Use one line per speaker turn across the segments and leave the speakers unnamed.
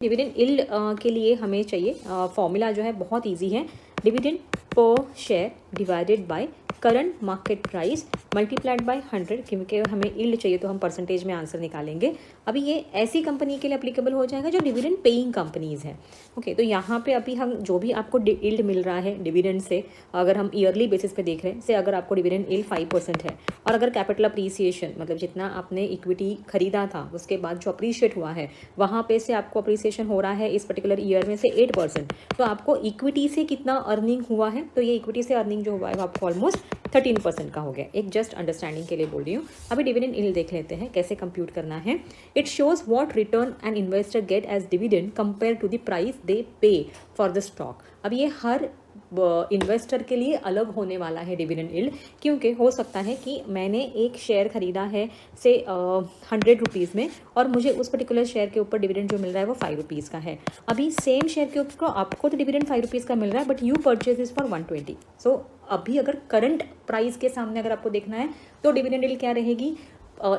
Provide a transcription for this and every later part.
Dividend yield के लिए हमें चाहिए फॉर्मूला जो है बहुत इजी है। डिविडेंड पर share divided by current market price multiplied by 100, क्योंकि हमें यील्ड चाहिए तो हम परसेंटेज में आंसर निकालेंगे। अभी ये ऐसी कंपनी के लिए एप्लीकेबल हो जाएगा जो डिविडेंड पेइंग कंपनीज हैं। ओके, तो यहाँ पे अभी हम जो भी आपको यील्ड मिल रहा है डिविडेंड से, अगर हम ईयरली बेसिस पे देख रहे हैं, से अगर आपको डिविडेंड यील्ड 5% है और अगर कैपिटल अप्रीसिएशन मतलब जितना आपने इक्विटी खरीदा था उसके बाद जो अप्रीशिएट हुआ है वहाँ पे से आपको अप्रीसिएशन हो रहा है इस पर्टिकुलर ईयर में से 8%, तो आपको इक्विटी से कितना अर्निंग हुआ है, तो ये इक्विटी से अर्निंग जो हुआ है वो आपको ऑलमोस्ट 13% का हो गया। एक जस्ट अंडरस्टैंडिंग के लिए बोल रही हूँ। अभी डिविडेंड यील्ड देख लेते हैं कैसे कंप्यूट करना है। It shows what return an investor get as dividend compare to the price they pay for the stock. अब ये हर इन्वेस्टर के लिए अलग होने वाला है डिविडेंड यील्ड, क्योंकि हो सकता है कि मैंने एक शेयर खरीदा है से 100 रुपीज़ में और मुझे उस पर्टिकुलर शेयर के ऊपर डिविडेंड जो मिल रहा है वो 5 रुपीज़ का है। अभी सेम शेयर के ऊपर आपको तो डिविडेंड 5 रुपीज़ का मिल रहा है but you purchase is for 120। सो अभी अगर करंट प्राइस के सामने अगर आपको देखना है तो डिविडेंड यील्ड क्या रहेगी,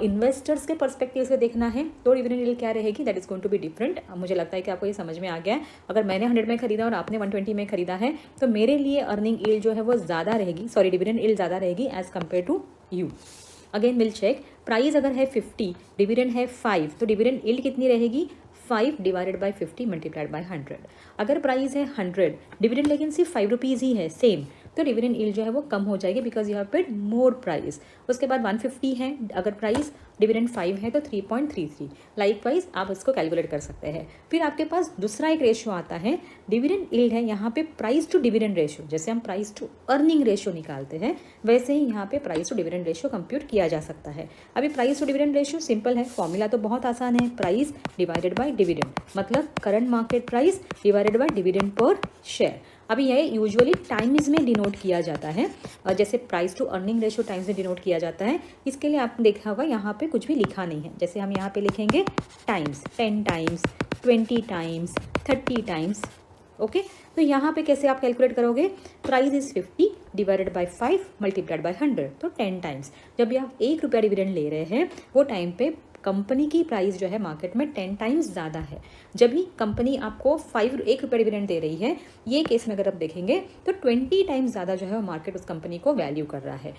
इन्वेस्टर्स के पर्सपेक्टिव से देखना है तो डिविडेंड यील्ड क्या रहेगी, that is going to be different. मुझे लगता है कि आपको ये समझ में आ गया है। अगर मैंने 100 में खरीदा और आपने 120 में खरीदा है तो मेरे लिए अर्निंग यील्ड जो है वो ज़्यादा रहेगी, सॉरी डिविडेंड यील्ड ज़्यादा रहेगी as compare to you. Again will check, price अगर है 50, डिविडेंड है 5, तो डिविडेंड यील्ड कितनी रहेगी, 5 डिवाइडेड बाय 50 मल्टीप्लाइड बाय 100। अगर प्राइस है 100, डिविडेंड लेकिन सिर्फ 5 रुपीज़ ही है सेम, तो डिविडेंड यील्ड जो है वो कम हो जाएगी because you have paid more price. उसके बाद 150 है, अगर प्राइस डिविडेंड 5 है तो 3.33। लाइकवाइज आप इसको कैलकुलेट कर सकते हैं। फिर आपके पास दूसरा एक रेशियो आता है, डिविडेंड यील्ड है यहाँ पे प्राइस टू डिविडेंड रेशियो। जैसे हम प्राइस टू अर्निंग रेशियो निकालते हैं वैसे ही यहाँ पे price to dividend ratio compute किया जा सकता है। अभी price to dividend ratio simple है, फॉर्मूला तो बहुत आसान है, प्राइस डिवाइडेड बाय डिविडेंड मतलब current market price divided by dividend पर शेयर। अभी यह यूजुअली टाइम्स में डिनोट किया जाता है, जैसे price to earning ratio times में डिनोट किया जाता है। इसके लिए आपने देखा होगा यहाँ पे कुछ भी लिखा नहीं है, जैसे हम यहाँ पे लिखेंगे times, 10 times, 20 times, 30 times. Okay, तो यहाँ पे कैसे आप कैलकुलेट करोगे, price is 50 divided by 5 multiplied by 100, तो 10 टाइम्स। जब भी आप 1 रुपया डिविडेंड ले रहे हैं वो टाइम पे कंपनी की प्राइस जो है मार्केट में 10 टाइम्स ज़्यादा है। जब भी कंपनी आपको 1 रुपया डिविडेंड दे रही है, ये केस में अगर आप देखेंगे तो 20 टाइम्स ज़्यादा जो है वो मार्केट उस कंपनी को वैल्यू कर रहा है।